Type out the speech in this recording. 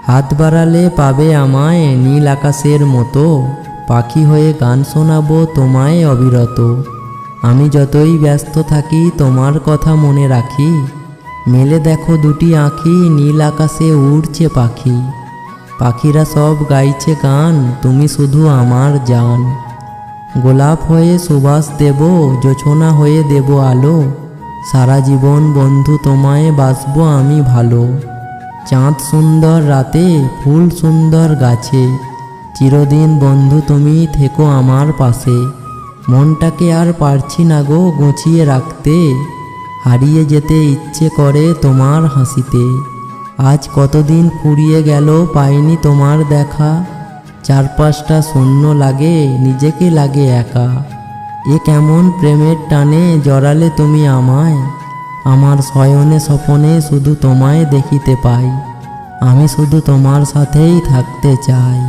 হাত বাড়ালে পাবে আমায় নীল আকাশের মতো, পাখি হয়ে গান শোনাবো তোমায় অবিরত। আমি যতই ব্যস্ত থাকি তোমার কথা মনে রাখি, মেলে দেখো দুটি আঁখি নীল আকাশে উড়ছে পাখি। পাখিরা সব গাইছে গান, তুমি শুধু আমার জান। গোলাপ হয়ে সুবাস দেব, জোছনা হয়ে দেব আলো, সারা জীবন বন্ধু তোমায় বাসবো আমি ভালো। চাঁদ সুন্দর রাতে, ফুল সুন্দর গাছে, চিরদিন বন্ধু তুমি থেকো আমার পাশে। মনটাকে আর পারছি না গো গুছিয়ে রাখতে, হারিয়ে যেতে ইচ্ছে করে তোমার হাসিতে। আজ কতদিন ফুরিয়ে গেল পাইনি তোমার দেখা, চারপাশটা শূন্য লাগে, নিজেকে লাগে একা। এ কেমন প্রেমের টানে জড়ালে তুমি আমায়, আমার শয়নে স্বপনে শুধু তোমায় দেখিতে পাই। আমি শুধু তোমার সাথেই থাকতে চাই।